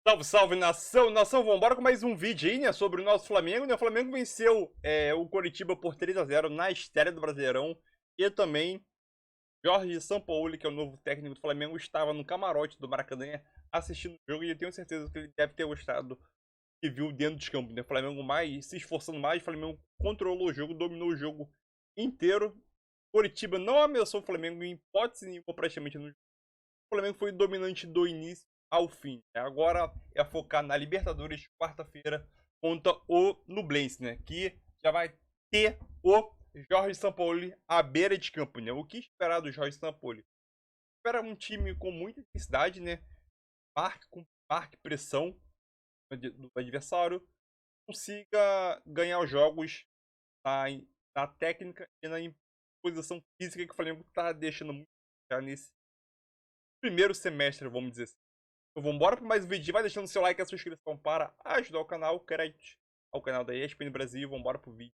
Salve, salve, nação! Nação, vambora com mais um vídeo aí, né, sobre o nosso Flamengo, né? O Flamengo venceu o Coritiba por 3-0 na estreia do Brasileirão. E também, Jorge Sampaoli, que é o novo técnico do Flamengo, estava no camarote do Maracanã assistindo o jogo. E eu tenho certeza que ele deve ter gostado do que viu dentro de campo, né? O Flamengo se esforçando mais, o Flamengo controlou o jogo, dominou o jogo inteiro. Coritiba não ameaçou o Flamengo em hipótese nenhuma praticamente no jogo. O Flamengo foi dominante do início ao fim. Agora é focar na Libertadores quarta-feira contra o Nublense, né? Que já vai ter o Jorge Sampaoli à beira de campo, né? O que esperar do Jorge Sampaoli? Espera um time com muita intensidade, né? Marque pressão do adversário, consiga ganhar os jogos na técnica e na imposição física que o Flamengo está deixando muito já nesse primeiro semestre, vamos dizer assim. Então vamos embora para mais um vídeo. Vai deixando seu like e a sua inscrição para ajudar o canal. Crédito ao canal da ESPN Brasil. Vamos embora pro vídeo.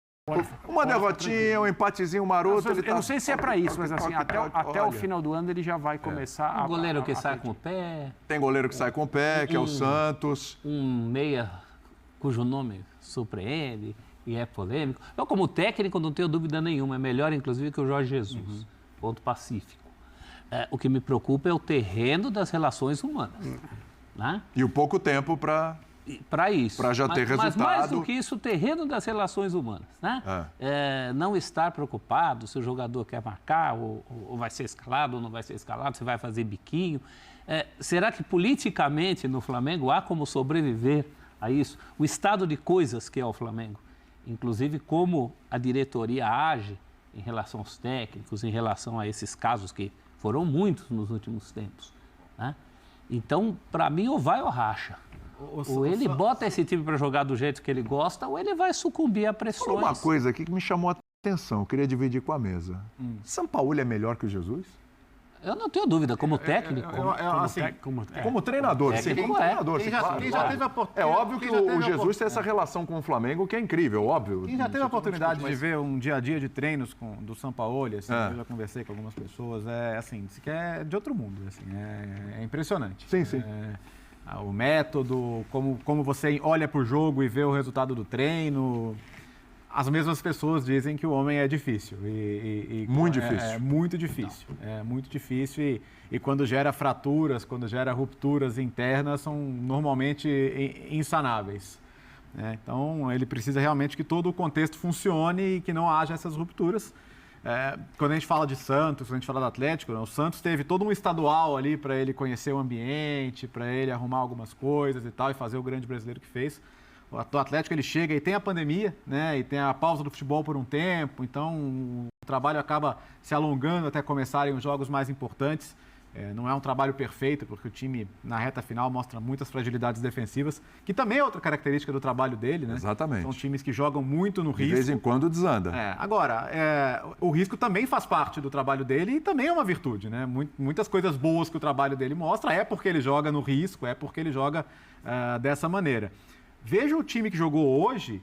Uma derrotinha, um empatezinho maroto. Eu não sei se é pra isso, mas assim, até o final do ano ele já vai começar a... Um goleiro que sai com o pé. Tem goleiro que sai com o pé, que é o Santos. Um meia cujo nome surpreende e é polêmico. Eu, como técnico, não tenho dúvida nenhuma. É melhor, inclusive, que o Jorge Jesus. Ponto pacífico. O que me preocupa é o terreno das relações humanas. Né? E o pouco tempo para isso. Para já ter resultado. Mas mais do que isso, o terreno das relações humanas. Né? Não estar preocupado se o jogador quer marcar, ou vai ser escalado, ou não vai ser escalado, se vai fazer biquinho. Será que politicamente no Flamengo há como sobreviver a isso? O estado de coisas que é o Flamengo. Inclusive como a diretoria age em relação aos técnicos, em relação a esses casos que foram muitos nos últimos tempos. Né? Então, para mim, ou vai ou racha. Ou ele bota esse time para jogar do jeito que ele gosta, ou ele vai sucumbir a pressões. Uma coisa aqui que me chamou a atenção, eu queria dividir com a mesa. Sampaoli é melhor que o Jesus? Eu não tenho dúvida, como técnico. Como treinador, sim. Como treinador, sim. É óbvio que o Jesus tem essa relação com o Flamengo que é incrível, óbvio. Quem já teve a oportunidade de ver um dia a dia de treinos do Sampaoli, assim, eu já conversei com algumas pessoas, assim, isso que é de outro mundo, assim, é impressionante. Sim, sim. O método, como você olha para o jogo e vê o resultado do treino. As mesmas pessoas dizem que o homem é difícil. Muito difícil. É muito difícil. É muito difícil e quando gera fraturas, quando gera rupturas internas, são normalmente insanáveis. Então, ele precisa realmente que todo o contexto funcione e que não haja essas rupturas. Quando a gente fala de Santos, quando a gente fala do Atlético, o Santos teve todo um estadual ali para ele conhecer o ambiente, para ele arrumar algumas coisas e tal, e fazer o grande brasileiro que fez. O Atlético ele chega e tem a pandemia, né? E tem a pausa do futebol por um tempo, então o trabalho acaba se alongando até começarem os jogos mais importantes. Não é um trabalho perfeito, porque o time na reta final mostra muitas fragilidades defensivas, que também é outra característica do trabalho dele, né? Exatamente. São times que jogam muito no risco. De vez em quando desanda. Agora, o risco também faz parte do trabalho dele e também é uma virtude, né? Muitas coisas boas que o trabalho dele mostra é porque ele joga no risco, é porque ele joga dessa maneira. Veja o time que jogou hoje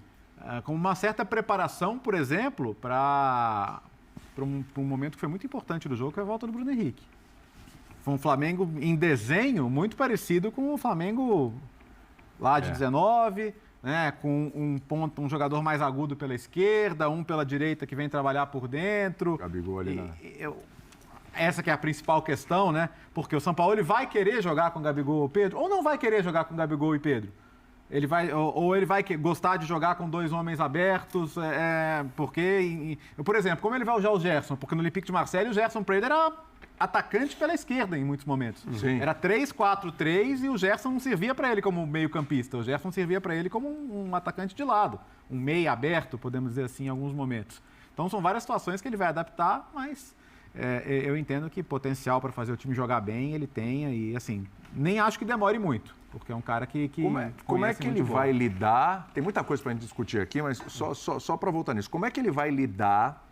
com uma certa preparação, por exemplo, para um momento que foi muito importante do jogo, que é a volta do Bruno Henrique. Foi um Flamengo em desenho muito parecido com o Flamengo lá de 19, né, com um jogador mais agudo pela esquerda, um pela direita que vem trabalhar por dentro. Gabigol ali essa que é a principal questão, né? Porque o Sampaoli vai querer jogar com Gabigol ou Pedro, ou não vai querer jogar com Gabigol e Pedro? Ele vai gostar de jogar com dois homens abertos, porque, por exemplo, como ele vai usar o Gerson? Porque no Olympique de Marseille o Gerson para ele era atacante pela esquerda em muitos momentos. Sim. Era 3-4-3 e o Gerson não servia para ele como meio-campista, o Gerson servia para ele como um atacante de lado, um meia aberto, podemos dizer assim, em alguns momentos. Então são várias situações que ele vai adaptar, mas eu entendo que potencial para fazer o time jogar bem ele tenha e assim, nem acho que demore muito. Porque é um cara que como é que ele vai lidar? Tem muita coisa para a gente discutir aqui, mas só para voltar nisso. Como é que ele vai lidar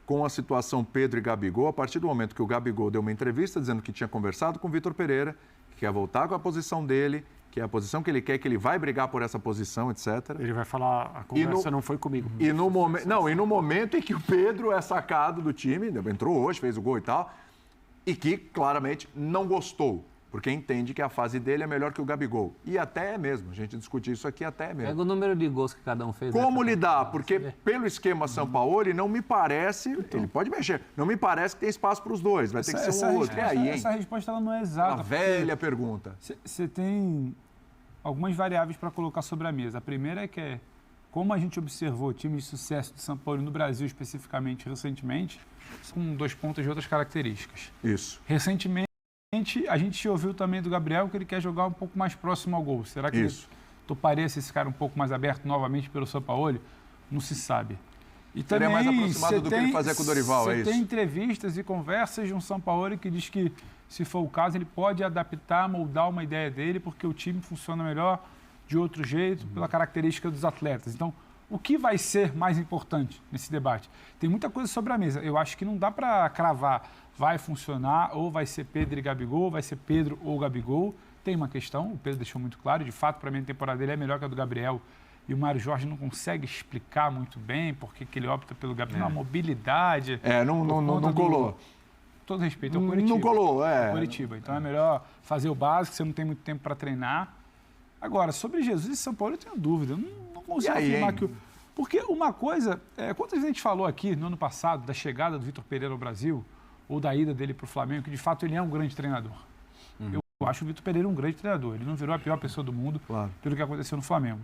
com a situação Pedro e Gabigol a partir do momento que o Gabigol deu uma entrevista dizendo que tinha conversado com o Vitor Pereira, que quer voltar com a posição dele, que é a posição que ele quer, que ele vai brigar por essa posição, etc. Ele vai falar, a conversa não foi comigo. E no momento em que o Pedro é sacado do time, entrou hoje, fez o gol e tal, e que claramente não gostou. porque entende que a fase dele é melhor que o Gabigol. E até é mesmo, a gente discutiu isso aqui, até é mesmo. Pega o número de gols que cada um fez. Como lidar? Porque pelo esquema Sampaoli, não me parece, ele pode mexer, não me parece que tem espaço para os dois, vai ter que ser um ou outro. Essa resposta ela não é exata. Uma velha pergunta. Você tem algumas variáveis para colocar sobre a mesa. A primeira é que, como a gente observou times de sucesso do São Paulo no Brasil, especificamente, recentemente, são 2 pontos de outras características. Isso. Recentemente, a gente ouviu também do Gabriel que ele quer jogar um pouco mais próximo ao gol. Será que ele toparia se esse cara um pouco mais aberto novamente pelo São Paulo? Não se sabe. E também, mais aproximado do que ele fazia com o Dorival, é isso? Tem entrevistas e conversas de um São Paulo que diz que, se for o caso, ele pode adaptar, moldar uma ideia dele, porque o time funciona melhor de outro jeito, pela característica dos atletas. Então, o que vai ser mais importante nesse debate? Tem muita coisa sobre a mesa. Eu acho que não dá para cravar, vai funcionar, ou vai ser Pedro e Gabigol, vai ser Pedro ou Gabigol. Tem uma questão, o Pedro deixou muito claro, de fato, para mim, a temporada dele é melhor que a do Gabriel. E o Mário Jorge não consegue explicar muito bem por que ele opta pelo Gabriel. A mobilidade... não colou. Todo respeito, é o Coritiba. Não colou, Coritiba. Então é melhor fazer o básico, você não tem muito tempo para treinar. Agora, sobre Jesus e São Paulo, eu tenho dúvida. Eu não consigo afirmar que... Porque uma coisa... quantas vezes a gente falou aqui, no ano passado, da chegada do Vitor Pereira ao Brasil, ou da ida dele para o Flamengo, que de fato ele é um grande treinador. Eu acho o Vitor Pereira um grande treinador. Ele não virou a pior pessoa do mundo pelo que aconteceu no Flamengo.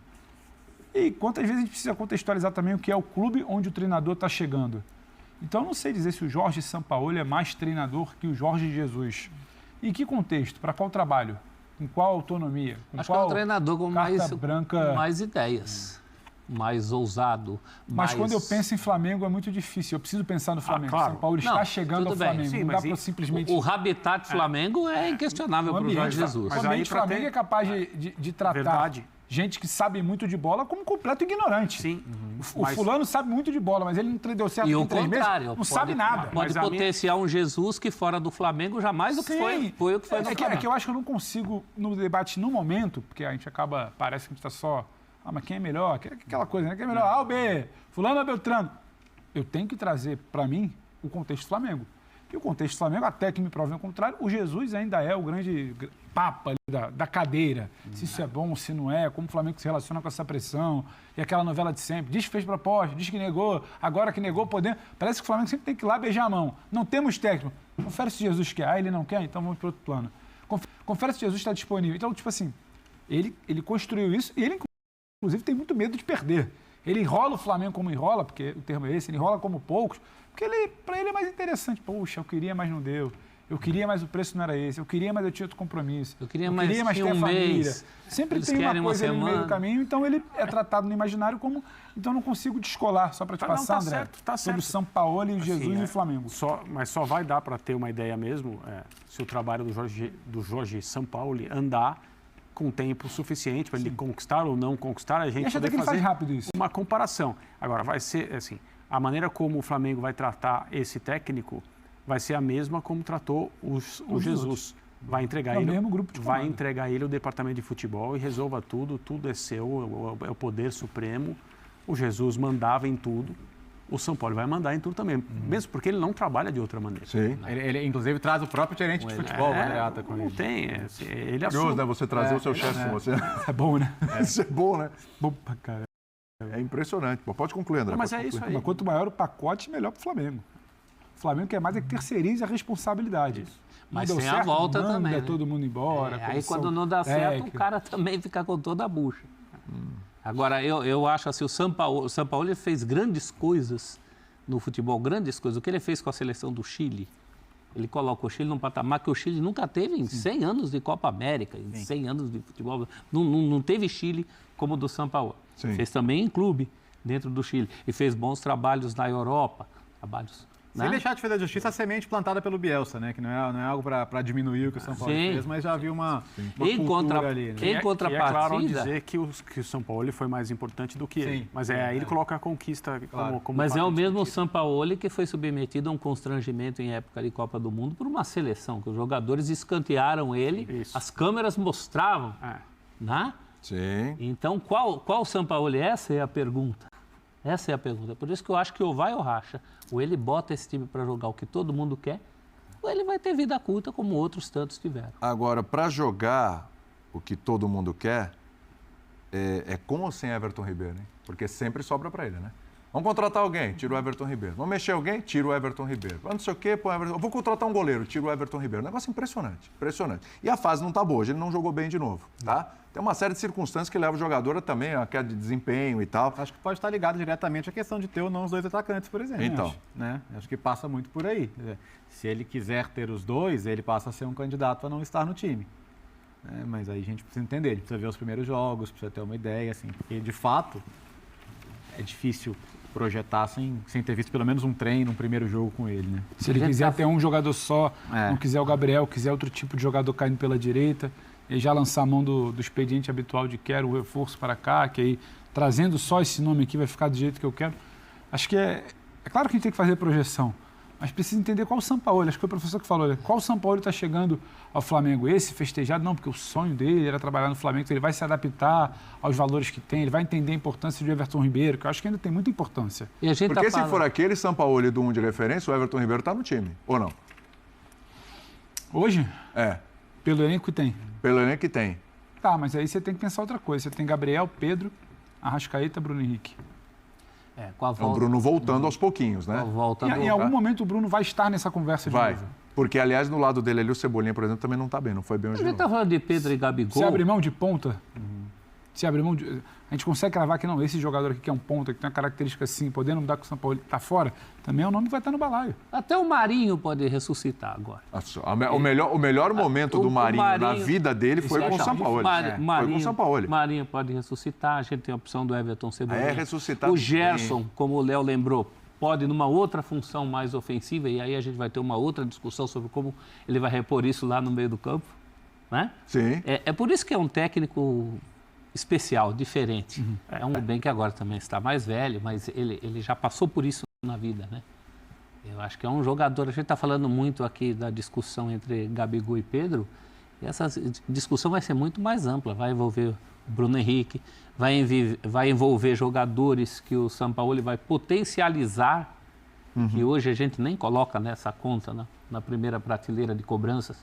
E quantas vezes a gente precisa contextualizar também o que é o clube onde o treinador está chegando. Então, eu não sei dizer se o Jorge Sampaoli é mais treinador que o Jorge Jesus. Em que contexto? Para qual trabalho? Com qual autonomia? Com Acho qual que é um treinador com branca... mais ideias, mais ousado. Mas quando eu penso em Flamengo é muito difícil. Eu preciso pensar no Flamengo. Claro. São Paulo está chegando ao Flamengo. Sim, não dá para simplesmente... O habitat Flamengo é inquestionável para o Jorge Jesus. O ambiente Flamengo é capaz de tratar gente que sabe muito de bola como completo ignorante. Sim. O fulano sabe muito de bola, mas ele não deu certo em 3 meses, não sabe nada. Pode potenciar um Jesus que fora do Flamengo jamais do que foi o que foi no Flamengo. É que eu acho que eu não consigo, no debate, no momento, porque a gente acaba, parece que a gente está só... mas quem é melhor? Aquela coisa, né? Quem é melhor? A ou B? Fulano ou Beltrano? Eu tenho que trazer, para mim, o contexto do Flamengo. E o contexto do Flamengo, até que me provem o contrário, o Jesus ainda é o grande papa ali da cadeira. Se isso é bom, se não é, como o Flamengo se relaciona com essa pressão. E aquela novela de sempre. Diz que fez proposta, diz que negou, agora que negou, podendo. Parece que o Flamengo sempre tem que ir lá beijar a mão. Não temos técnico. Confere se Jesus quer. Ele não quer, então vamos para outro plano. Confere se Jesus está disponível. Então, tipo assim, ele construiu isso e ele, inclusive, tem muito medo de perder. Ele enrola o Flamengo como enrola, porque o termo é esse, ele enrola como poucos, porque para ele é mais interessante. Poxa, eu queria, mas não deu. Eu queria, mas o preço não era esse. Eu queria, mas eu tinha outro compromisso. Eu queria mais ter a família. Sempre tem uma coisa ali no meio do caminho, então ele é tratado no imaginário como... Então eu não consigo descolar, só para te passar, André, sobre o São Paulo e Jesus e o Flamengo. Mas só vai dar para ter uma ideia mesmo se o trabalho do Jorge Sampaoli andar com tempo suficiente para ele conquistar ou não conquistar, a gente poder fazer rápido isso. Uma comparação. Agora, vai ser assim, a maneira como o Flamengo vai tratar esse técnico vai ser a mesma como tratou o Jesus. Vai entregar ele, mesmo grupo de vai entregar ele o departamento de futebol e resolva tudo é seu, é o poder supremo. O Jesus mandava em tudo. O São Paulo vai mandar em tudo também, mesmo porque ele não trabalha de outra maneira. Sim. Ele inclusive, traz o próprio gerente de futebol, Andreata, com ele. Não tem, ele assume. Curioso, né? Você trazer o seu chefe com você. É bom, né? Isso é bom, né? Bom pra caramba. É impressionante. Pode concluir, André. Mas é isso aí. Mas quanto maior o pacote, melhor pro Flamengo. O Flamengo quer mais é que terceirize a responsabilidade. Mas tem a volta também. Manda todo mundo embora. Aí quando não dá certo, o cara também fica com toda a bucha. Agora, eu acho assim, o São Paulo fez grandes coisas no futebol, grandes coisas. O que ele fez com a seleção do Chile, ele coloca o Chile num patamar que o Chile nunca teve em 100 anos de Copa América, em 100 anos de futebol. Não teve Chile como o do São Paulo. Sim. Fez também em clube dentro do Chile. E fez bons trabalhos na Europa, Sem deixar de fazer a justiça, a semente plantada pelo Bielsa, né? Que não é algo para diminuir o que o São Paulo fez, mas já havia uma cultura ali. Né? Em contrapartida... É claro dizer que o São Paulo foi mais importante do que ele. Mas aí ele coloca a conquista como Mas é o mesmo São Paulo que foi submetido a um constrangimento em época de Copa do Mundo por uma seleção, que os jogadores escantearam ele, as câmeras mostravam, né? Sim. Então, qual São Paulo? Essa é a pergunta. Essa é a pergunta. Por isso que eu acho que ou vai ou racha. Ou ele bota esse time para jogar o que todo mundo quer, ou ele vai ter vida curta como outros tantos tiveram. Agora, para jogar o que todo mundo quer, é com ou sem Everton Ribeiro, hein? Porque sempre sobra para ele, né? Vamos contratar alguém, tira o Everton Ribeiro. Vamos mexer alguém, tira o Everton Ribeiro. Não sei o quê, põe o Everton... Vou contratar um goleiro, tira o Everton Ribeiro. Negócio impressionante, impressionante. E a fase não tá boa, hoje ele não jogou bem de novo, tá? Tem uma série de circunstâncias que levam o jogador também a queda de desempenho e tal. Acho que pode estar ligado diretamente à questão de ter ou não os dois atacantes, por exemplo. Então. Acho que passa muito por aí. Se ele quiser ter os dois, ele passa a ser um candidato a não estar no time. Mas aí a gente precisa entender, a gente precisa ver os primeiros jogos, precisa ter uma ideia, assim, porque de fato é difícil projetar sem ter visto pelo menos um treino, um primeiro jogo com ele, né? Se ele quiser ter um jogador só, não quiser o Gabriel, quiser outro tipo de jogador caindo pela direita, e já lançar a mão do expediente habitual de quero o reforço para cá, que aí trazendo só esse nome aqui vai ficar do jeito que eu quero. Acho que é claro que a gente tem que fazer projeção, mas precisa entender qual o Sampaoli. Acho que foi o professor que falou, qual o Sampaoli está chegando ao Flamengo? Esse festejado? Não, porque o sonho dele era trabalhar no Flamengo, então ele vai se adaptar aos valores que tem, ele vai entender a importância de Everton Ribeiro, que eu acho que ainda tem muita importância. E a gente porque se for aquele Sampaoli do 1 de referência, o Everton Ribeiro está no time, ou não? Hoje? É. Pelo elenco que tem. Pelo elenco que tem. Tá, mas aí você tem que pensar outra coisa. Você tem Gabriel, Pedro, Arrascaeta, Bruno Henrique. Com a volta, o Bruno voltando aos pouquinhos, né? Em algum momento o Bruno vai estar nessa conversa de novo. Porque, aliás, do lado dele ali, o Cebolinha, por exemplo, também não está bem, não foi bem hoje. A gente está falando de Pedro e Gabigol. Se abre mão de ponta, se abre mão de... A gente consegue cravar que não, esse jogador aqui que é um ponta, que tem uma característica assim, podendo mudar com o São Paulo, está fora, também é um nome que vai estar no balaio. Até o Marinho pode ressuscitar agora. O melhor momento do Marinho na vida dele foi com o São Paulo. Foi com o São Paulo. Marinho pode ressuscitar, a gente tem a opção do Everton Cebolinha. Ressuscitar. O Gerson, como o Léo lembrou, pode numa outra função mais ofensiva, e aí a gente vai ter uma outra discussão sobre como ele vai repor isso lá no meio do campo. Né? Sim. É por isso que é um técnico especial, diferente. É um bem que agora também está mais velho, mas ele já passou por isso na vida, né? Eu acho que é um jogador, a gente está falando muito aqui da discussão entre Gabigol e Pedro, e essa discussão vai ser muito mais ampla, vai envolver o Bruno Henrique, vai envolver jogadores que o Sampaoli vai potencializar, que hoje a gente nem coloca nessa conta, né? Na primeira prateleira de cobranças,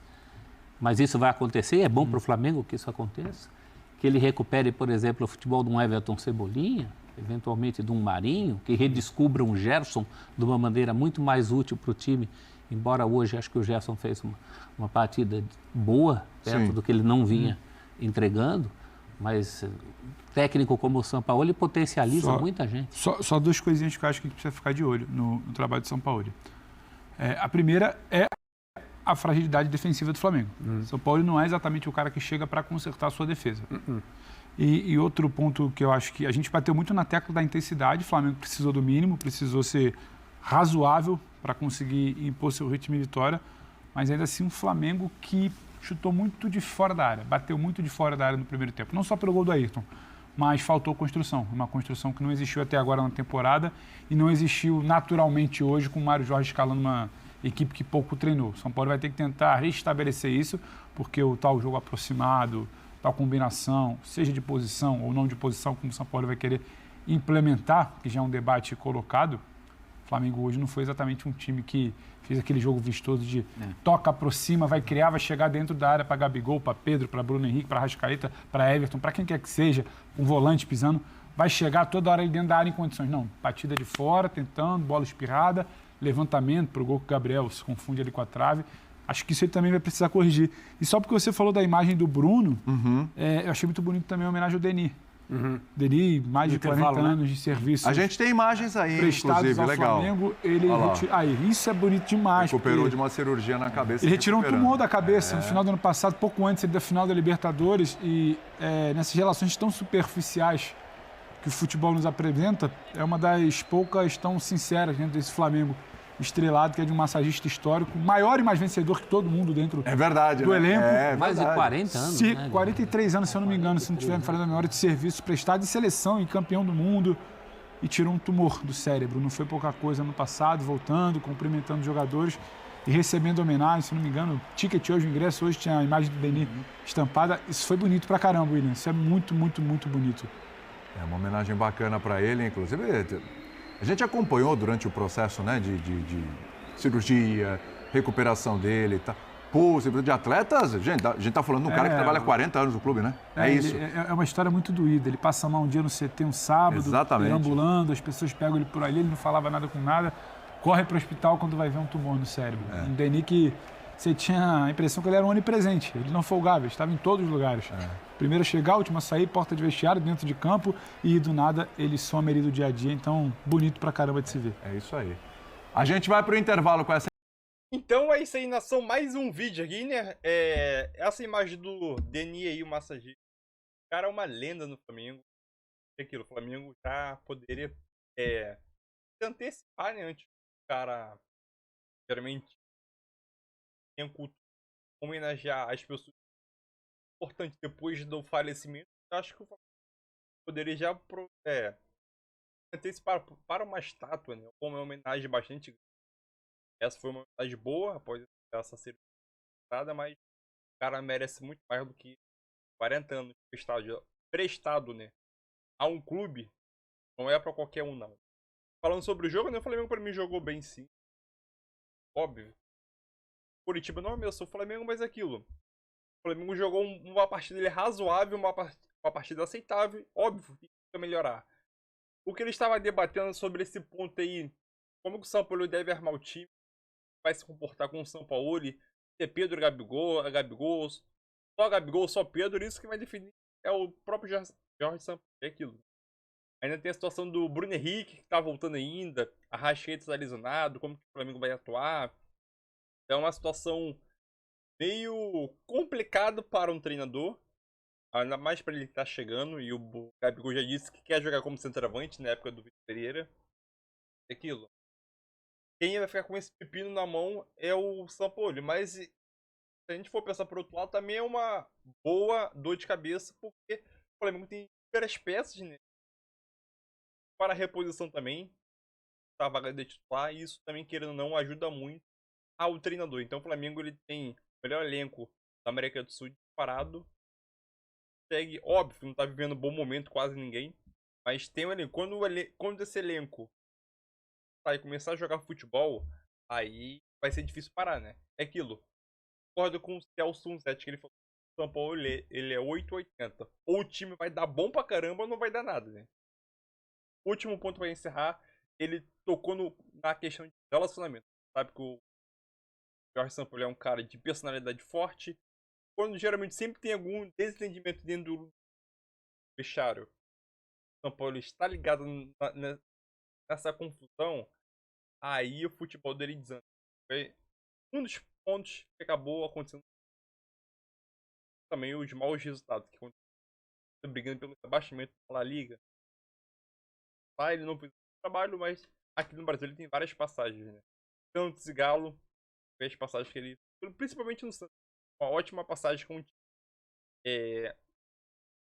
mas isso vai acontecer, é bom para o Flamengo que isso aconteça. Que ele recupere, por exemplo, o futebol de um Everton Cebolinha, eventualmente de um Marinho, que redescubra um Gerson de uma maneira muito mais útil para o time, embora hoje acho que o Gerson fez uma partida boa, perto do que ele não vinha entregando, mas técnico como o Sampaoli potencializa muita gente. Só duas coisinhas que eu acho que a gente precisa ficar de olho no trabalho de Sampaoli. A primeira é a fragilidade defensiva do Flamengo. São Paulo não é exatamente o cara que chega para consertar a sua defesa. E outro ponto que eu acho que a gente bateu muito na tecla da intensidade, o Flamengo precisou do mínimo, precisou ser razoável para conseguir impor seu ritmo de vitória, mas ainda assim um Flamengo que chutou muito de fora da área, bateu muito de fora da área no primeiro tempo, não só pelo gol do Ayrton, mas faltou construção, uma construção que não existiu até agora na temporada e não existiu naturalmente hoje com o Mário Jorge escalando uma equipe que pouco treinou. São Paulo vai ter que tentar restabelecer isso, porque o tal jogo aproximado, tal combinação, seja de posição ou não de posição, como o São Paulo vai querer implementar, que já é um debate colocado, o Flamengo hoje não foi exatamente um time que fez aquele jogo vistoso de toca, aproxima, vai criar, vai chegar dentro da área para Gabigol, para Pedro, para Bruno Henrique, para Arrascaeta, para Everton, para quem quer que seja, um volante pisando, vai chegar toda hora ali dentro da área em condições. Não, batida de fora, tentando, bola espirrada, levantamento para o gol que o Gabriel se confunde ali com a trave. Acho que isso ele também vai precisar corrigir. E só porque você falou da imagem do Bruno, eu achei muito bonito também a homenagem ao Denis. Denis, mais de 40 anos de serviço. A gente tem imagens aí, inclusive, ao legal. Flamengo, ele isso é bonito demais. Recuperou de uma cirurgia na cabeça. Ele retirou um tumor da cabeça no final do ano passado, pouco antes da final da Libertadores. E nessas relações tão superficiais que o futebol nos apresenta, é uma das poucas tão sinceras dentro desse Flamengo estrelado, que é de um massagista histórico, maior e mais vencedor que todo mundo dentro do elenco. Mais de 40 anos, né? 43 anos, se eu não me engano, se não estiver me falando a memória, de serviço prestado em seleção e campeão do mundo, e tirou um tumor do cérebro. Não foi pouca coisa no passado, voltando, cumprimentando os jogadores e recebendo homenagem, se não me engano, ticket hoje, o ingresso hoje tinha a imagem do Denis estampada. Isso foi bonito pra caramba, William. Isso é muito, muito, muito bonito. É uma homenagem bacana para ele, inclusive. A gente acompanhou durante o processo, né, de cirurgia, recuperação dele, tá? Pô, você precisa de atletas? Gente, a gente tá falando de um cara que trabalha 40 anos no clube, né? É isso. É uma história muito doída. Ele passa mal um dia no CT, um sábado, perambulando, as pessoas pegam ele por ali, ele não falava nada com nada, corre para o hospital quando vai ver um tumor no cérebro. Um Denis que você tinha a impressão que ele era um onipresente, ele não folgava, ele estava em todos os lugares. Primeiro a chegar, último a sair, porta de vestiário, dentro de campo, e do nada ele some ali do dia a dia. Então, bonito pra caramba de se ver. É isso aí. A gente vai pro intervalo com essa. Então é isso aí, nação. Mais um vídeo aqui, né? Essa imagem do Denis aí, o massagista. O cara é uma lenda no Flamengo. É aquilo, o Flamengo já poderia se antecipar, né? Antes do cara, geralmente, tem culto, homenagear as pessoas importantes depois do falecimento. Eu acho que o Flamengo poderia já antecipar para uma estátua, né? Como uma homenagem bastante grande. Essa foi uma homenagem boa após essa ser prestado, mas o cara merece muito mais do que 40 anos prestado, né, a um clube. Não é pra qualquer um, não. Falando sobre o jogo, né, o Flamengo pra mim jogou bem, sim. Óbvio. Curitiba não é o Flamengo, mas é aquilo. O Flamengo jogou uma partida razoável, uma partida aceitável. Óbvio que precisa melhorar. O que ele estava debatendo sobre esse ponto aí, como que o São Paulo deve armar o time, vai se comportar com o São Paulo, se é Pedro, Gabigol, só Gabigol, só Pedro, isso que vai definir é o próprio Jorge Sampaoli, é aquilo. Ainda tem a situação do Bruno Henrique, que tá voltando ainda, a Rascaeta tá lesionado, como que o Flamengo vai atuar. É uma situação meio complicada para um treinador, ainda mais para ele que tá chegando, e o Gabigol já disse que quer jogar como centroavante na época do Vitor Pereira. É aquilo. Quem vai ficar com esse pepino na mão é o Sampaoli, mas se a gente for pensar por outro lado, também é uma boa dor de cabeça, porque o Flamengo tem várias peças, né, para a reposição também, a vaga de titular, e isso também, querendo ou não, ajuda muito ao treinador. Então o Flamengo ele tem o melhor elenco da América do Sul disparado. Segue, óbvio, não está vivendo um bom momento quase ninguém, mas tem um elenco. Quando esse elenco e começar a jogar futebol, aí vai ser difícil parar, né? É aquilo. Concordo com o Celso 17, que ele falou que o São Paulo ele é 880. Ou o time vai dar bom pra caramba ou não vai dar nada, né? Último ponto pra encerrar, ele tocou na questão de relacionamento. Sabe que o Jorge Sampaoli é um cara de personalidade forte. Quando geralmente sempre tem algum desentendimento dentro do vestiário, o São Paulo está ligado nessa confusão, aí o futebol dele desanda. Foi um dos pontos que acabou acontecendo. Também os maus resultados que aconteceram, brigando pelo abaixamento da La Liga. Lá ele não fez o trabalho, mas aqui no Brasil ele tem várias passagens, né? Santos e Galo, várias passagens que ele, principalmente no Santos, uma ótima passagem com um time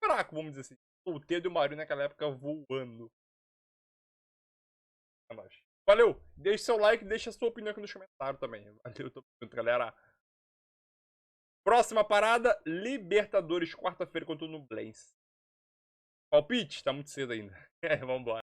fraco, vamos dizer assim. O Pedro e o Marinho naquela época voando. Valeu! Deixe seu like, deixe a sua opinião aqui nos comentários também. Valeu, tô junto, galera. Próxima parada, Libertadores, quarta-feira contra o Nublense. Palpite? Tá muito cedo ainda. Vambora.